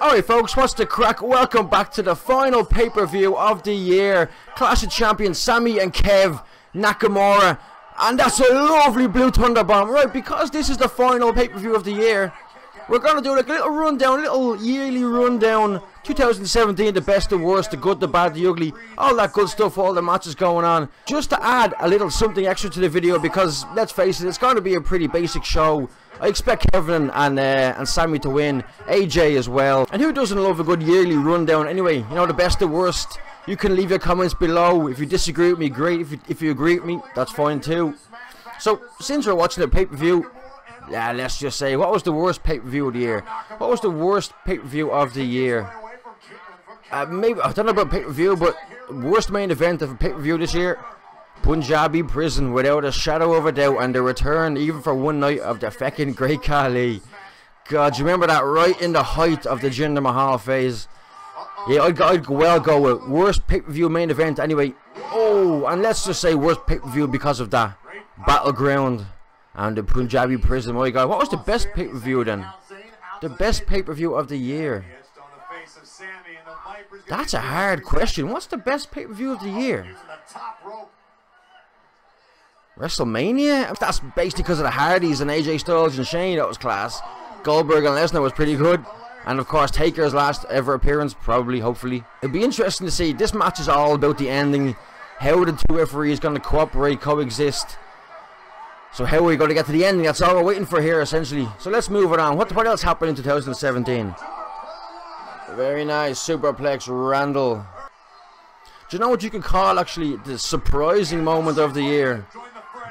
Alright folks, what's the crack? Welcome back to the final pay-per-view of the year. Clash of Champions, Sami and Kev Nakamura. And that's a lovely blue thunder bomb. Right, because this is the final pay-per-view of the year, we're going to do like a little rundown, a little yearly rundown. 2017, the best, the worst, the good, the bad, the ugly, all that good stuff, all the matches going on. Just to add a little something extra to the video, because let's face it, it's going to be a pretty basic show. I expect Kevin and Sami to win, AJ as well. And who doesn't love a good yearly rundown? Anyway, you know, the best, the worst. You can leave your comments below. If you disagree with me, great. If you agree with me, that's fine too. So, since we're watching the pay-per-view, yeah, let's just say, what was the worst pay-per-view of the year? What was the worst pay-per-view of the year? Maybe, I don't know about pay-per-view, but worst main event of a pay-per-view this year? Punjabi Prison, without a shadow of a doubt, and the return, even for one night, of the feckin' Great Khali. God, do you remember that right in the height of the Jinder Mahal phase? Yeah, I'd well go with worst pay-per-view main event anyway. Oh, and let's just say worst pay-per-view because of that. Battleground and the Punjabi Prison. My God, what was the best pay-per-view then? The best pay-per-view of the year. That's a hard question. What's the best pay-per-view of the year? WrestleMania? That's basically because of the Hardys and AJ Styles and Shane. That was class. Goldberg and Lesnar was pretty good. And of course Taker's last ever appearance, probably, hopefully. It'd be interesting to see. This match is all about the ending. How the two referees going to cooperate, coexist. So how are we going to get to the ending? That's all we're waiting for here, essentially. So let's move it on. What else happened in 2017? Very nice. Superplex Randall. Do you know what you could call, actually, the surprising moment of the year?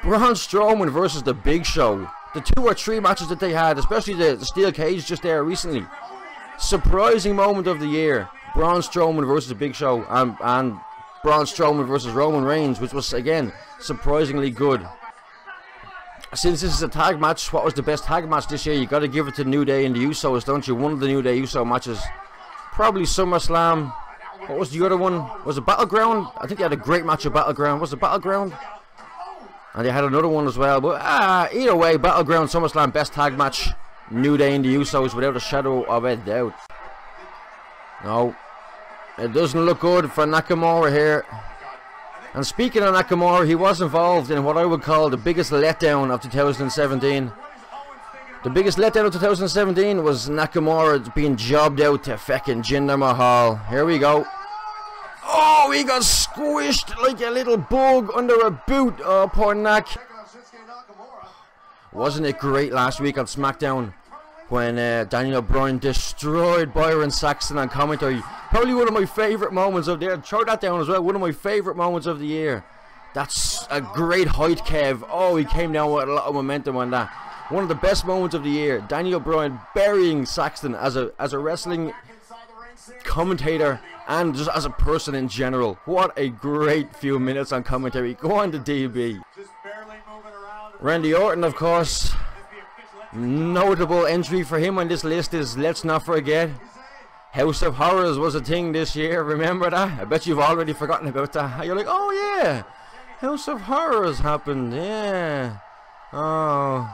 Braun Strowman versus The Big Show. The 2 or 3 matches that they had, especially the steel cage just there recently. Surprising moment of the year. Braun Strowman versus The Big Show. And Braun Strowman versus Roman Reigns, which was, again, surprisingly good. Since this is a tag match, what was the best tag match this year? You got to give it to New Day and the Usos, don't you? One of the New Day Uso matches. Probably SummerSlam. What was the other one? Was it Battleground? I think they had a great match at Battleground. Was it Battleground? And they had another one as well. But either way, Battleground, SummerSlam, best tag match. New Day and the Usos without a shadow of a doubt. No. It doesn't look good for Nakamura here. And speaking of Nakamura, he was involved in what I would call the biggest letdown of 2017. The biggest letdown of 2017 was Nakamura being jobbed out to feckin' Jinder Mahal. Here we go. Oh, he got squished like a little bug under a boot. Oh, poor Nak. Wasn't it great last week on SmackDown when Daniel Bryan destroyed Byron Saxton on commentary? Probably one of my favourite moments of the year. Throw that down as well. One of my favourite moments of the year. That's a great height, Kev. Oh, he came down with a lot of momentum on that. One of the best moments of the year. Daniel Bryan burying Saxton as a wrestling commentator and just as a person in general. What a great few minutes on commentary. Go on to DB. Randy Orton, of course. Notable entry for him on this list is, let's not forget, House of Horrors was a thing this year. Remember that? I bet you've already forgotten about that. You're like, oh yeah, House of Horrors happened. Yeah. Oh,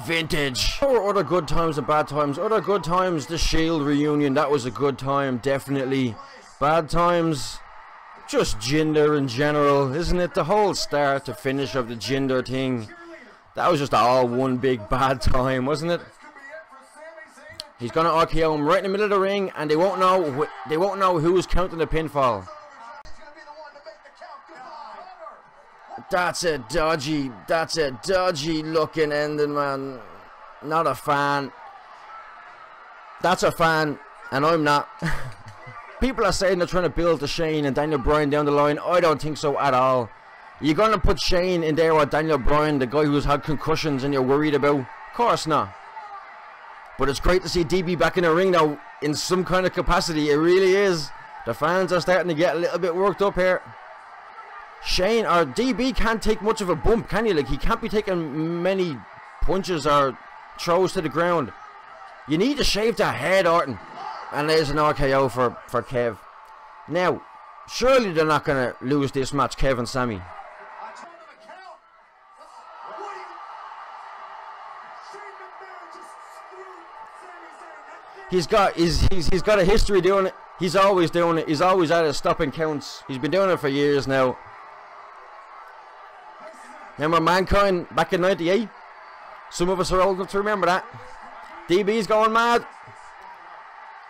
vintage. Or other good times and bad times. Other good times, the Shield reunion. That was a good time, definitely. Bad times, just Jinder in general, isn't it? The whole start to finish of the Jinder thing. That was just all one big bad time, wasn't it? He's gonna RKO him right in the middle of the ring, and they won't know who's counting the pinfall. That's a dodgy looking ending, man. Not a fan. That's a fan, and I'm not. People are saying they're trying to build the Shane and Daniel Bryan down the line. I don't think so at all. You're gonna put Shane in there with Daniel Bryan, the guy who's had concussions and you're worried about? Of course not. But it's great to see DB back in the ring now in some kind of capacity. It really is. The fans are starting to get a little bit worked up here. Shane, or DB, can't take much of a bump, can you? Like, he can't be taking many punches or throws to the ground. You need to shave that head, Orton. And there's an RKO for Kev. Now, surely they're not going to lose this match, Kev and Sami. He's got a history doing it. He's always doing it. He's always at it, stopping counts. He's been doing it for years now. Remember Mankind back in '98? Some of us are old enough to remember that. DB's going mad.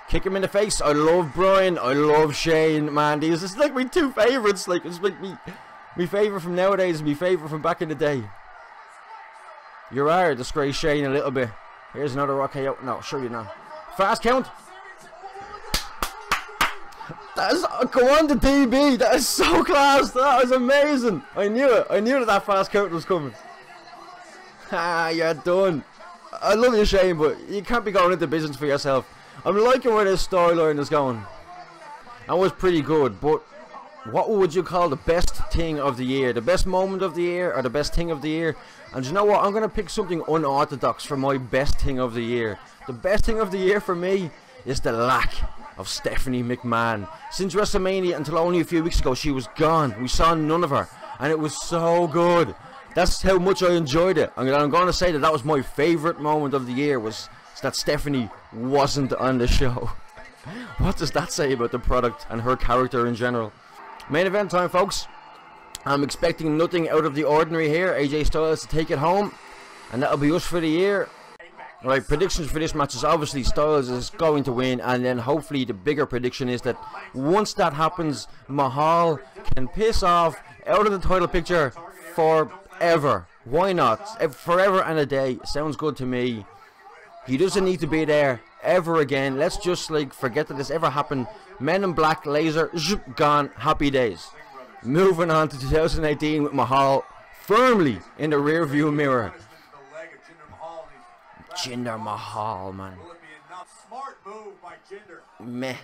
Kick him in the face. I love Brian. I love Shane. Man, these is like my two favorites. Like, it's like me favorite from nowadays and my favorite from back in the day. You are disgrace Shane a little bit. Here's another RKO. No, sure you're not. Fast count. That is, go on to DB. That is so class. That is amazing. I knew it. I knew that fast count was coming. Ah, you're done. I love you, Shane, but you can't be going into business for yourself. I'm liking where this storyline is going. That was pretty good, but what would you call the best thing of the year? The best moment of the year or the best thing of the year? And you know what? I'm going to pick something unorthodox for my best thing of the year. The best thing of the year for me is the lack of Stephanie McMahon. Since WrestleMania until only a few weeks ago, she was gone. We saw none of her, and it was so good. That's how much I enjoyed it. I'm going to say that was my favorite moment of the year, was that Stephanie wasn't on the show. What does that say about the product and her character in general? Main event time, folks. I'm expecting nothing out of the ordinary here. AJ Styles to take it home, and that'll be us for the year. Right, predictions for this match is obviously Styles is going to win, and then hopefully the bigger prediction is that once that happens, Mahal can piss off out of the title picture forever. Why not? Forever and a day. Sounds good to me. He doesn't need to be there ever again. Let's just like forget that this ever happened. Men in Black, laser, gone, happy days. Moving on to 2018 with Mahal firmly in the rear view mirror. Jinder Mahal, man. Meh.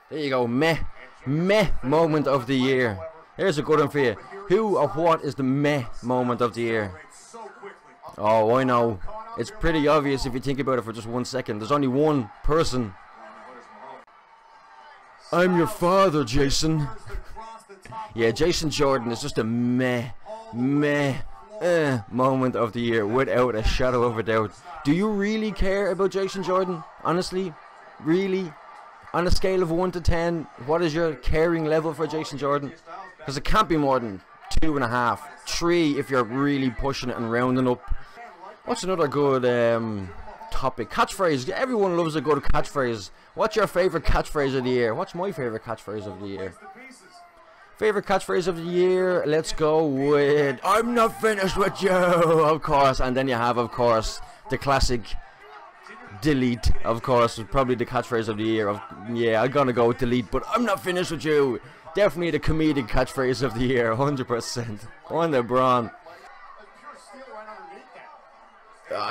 There you go, meh. Meh moment of the year. Here's a good one for you. Who or what is the meh moment of the year? Oh, I know. It's pretty obvious if you think about it for just 1 second. There's only one person. I'm your father, Jason. Yeah, Jason Jordan is just a meh moment of the year, without a shadow of a doubt. Do you really care about Jason Jordan? Honestly? Really? On a scale of 1 to 10, what is your caring level for Jason Jordan? Because it can't be more than 2.5, 3 if you're really pushing it and rounding up. What's another good topic? Catchphrase. Everyone loves a good catchphrase. What's your favorite catchphrase of the year? What's my favorite catchphrase of the year? Favorite catchphrase of the year? Let's go with "I'm not finished with you," of course. And then you have, of course, the classic "delete." Of course, was probably the catchphrase of the year. Yeah, I'm gonna go with "delete," but "I'm not finished with you." Definitely the comedic catchphrase of the year, 100%. On the Braun.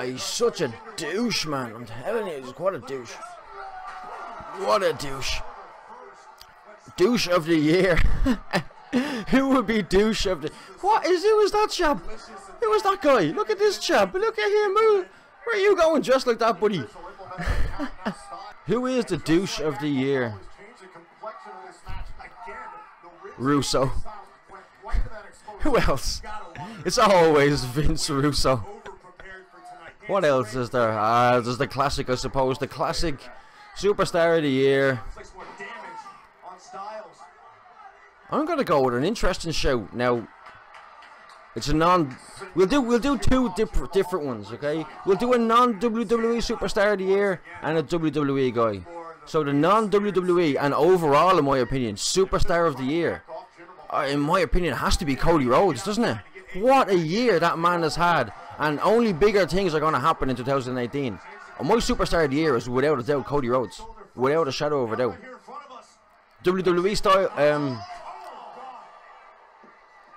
He's such a douche, man. I'm telling you, he's what a douche. What a douche. Douche of the year. Who would be douche of the... Who is that chap? Who is that guy? Look at this chap. Look at him. Where are you going dressed like that, buddy? Who is the douche of the year? Russo. Who else? It's always Vince Russo. What else is there? There's the classic, I suppose. The classic superstar of the year. I'm gonna go with an interesting show. Now, it's a we'll do two different ones, okay? We'll do a non-WWE superstar of the year and a WWE guy. So the non-WWE and overall, in my opinion, superstar of the year, in my opinion, has to be Cody Rhodes, doesn't it? What a year that man has had, and only bigger things are gonna happen in 2018. And my superstar of the year is without a doubt Cody Rhodes, without a shadow of a doubt. WWE style,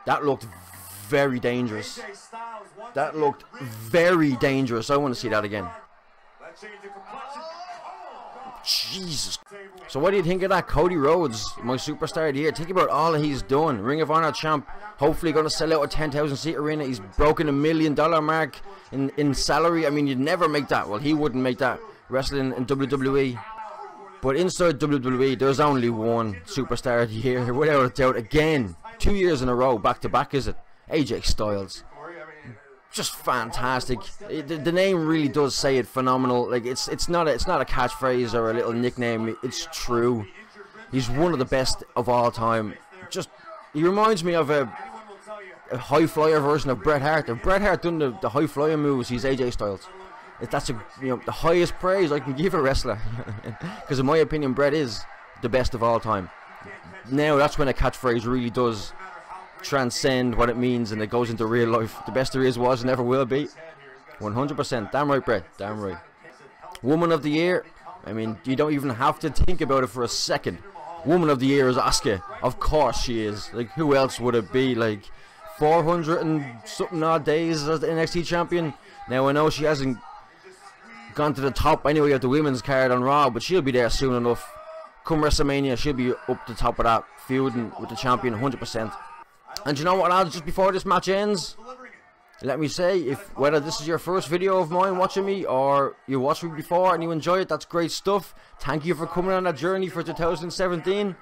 that looked very dangerous. That looked very dangerous. I want to see that again. Jesus. So what do you think of that? Cody Rhodes, my superstar of the year. Think about all that he's done. Ring of Honor champ. Hopefully going to sell out a 10,000 seat arena. He's broken $1 million mark in salary. I mean, you'd never make that. Well, he wouldn't make that wrestling in WWE. But inside WWE, there's only one superstar of the year, without a doubt. Again, 2 years in a row, back to back, is it? AJ Styles. just fantastic. The name really does say it. Phenomenal. Like it's not a catchphrase or a little nickname. It's true. He's one of the best of all time. Just he reminds me of a high flyer version of Bret Hart. If Bret Hart done the high flying moves, he's AJ Styles. That's the highest praise I can give a wrestler. Because in my opinion, Bret is the best of all time. Now that's when a catchphrase really does transcend what it means and it goes into real life. The best there is, was, and never will be. 100%. Damn right, Bret. Damn right. Woman of the Year. I mean, you don't even have to think about it for a second. Woman of the Year is Asuka. Of course she is. Like, who else would it be? Like, 400 and something odd days as the NXT champion. Now I know she hasn't gone to the top anyway of the women's card on Raw, but she'll be there soon enough. Come WrestleMania, she'll be up the top of that, feuding with the champion 100%. And you know what, lads, just before this match ends, let me say, whether this is your first video of mine watching me, or you watched me before and you enjoy it, that's great stuff. Thank you for coming on that journey for 2017.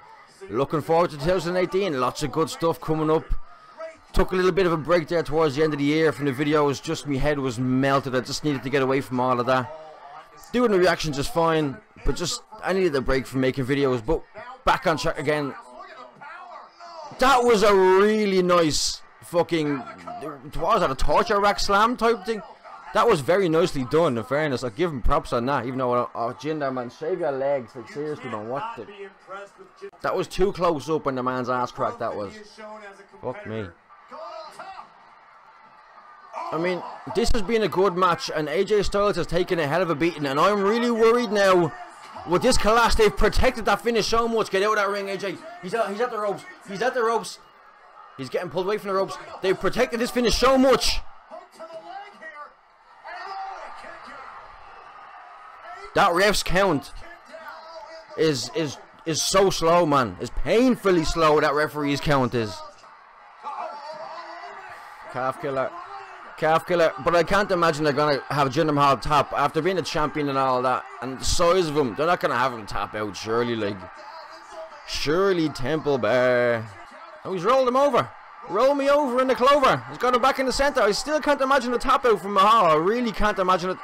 Looking forward to 2018, lots of good stuff coming up. Took a little bit of a break there towards the end of the year from the videos, just my head was melted, I just needed to get away from all of that. Doing the reactions is fine, but just, I needed a break from making videos, but back on track again. That was a really nice fucking, what was that, a torture rack slam type thing? That was very nicely done, in fairness. I give him props on that, even though, oh, Jinder, man, shave your legs, like, seriously, man, what the... That was too close up when the man's ass crack, that was. Fuck me. I mean, this has been a good match, and AJ Styles has taken a hell of a beating, and I'm really worried now. With this collapse, they've protected that finish so much. Get out of that ring, AJ. He's at the ropes. He's at the ropes. He's getting pulled away from the ropes. They've protected this finish so much. That ref's count is so slow, man. It's painfully slow, that referee's count is. Calf killer. Calf killer, but I can't imagine they're going to have Jinder Mahal tap after being a champion and all that, and the size of him. They're not going to have him tap out, surely, like. Surely, Temple Bear. Oh, he's rolled him over. Roll me over in the clover. He's got him back in the center. I still can't imagine a tap out from Mahal. I really can't imagine it.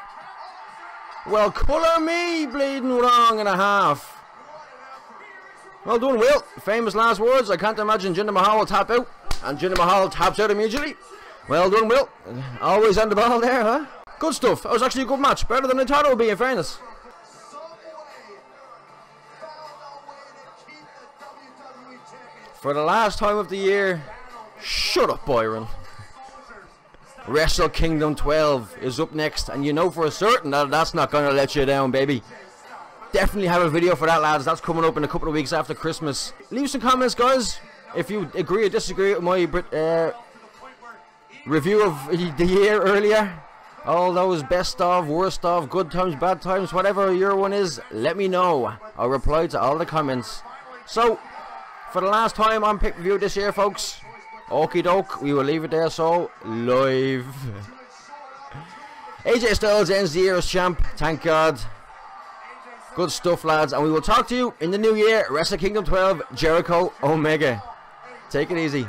Well, colour me bleeding wrong and a half. Well done, Will. Famous last words. I can't imagine Jinder Mahal will tap out, and Jinder Mahal taps out immediately. Well done, Will. Always on the ball there, huh? Good stuff. That was actually a good match. Better than I thought it would be, in fairness. For the last time of the year, shut up, Byron. Wrestle Kingdom 12 is up next, and you know for a certain that that's not going to let you down, baby. Definitely have a video for that, lads. That's coming up in a couple of weeks after Christmas. Leave some comments, guys, if you agree or disagree with my review of the year earlier. All those best of, worst of, good times, bad times, whatever your one is, let me know. I'll reply to all the comments. So, for the last time on pay-per-view this year, folks, okie doke, we will leave it there. So, live. AJ Styles ends the year as champ, thank God. Good stuff, lads, and we will talk to you in the new year. Wrestle Kingdom 12, Jericho Omega. Take it easy.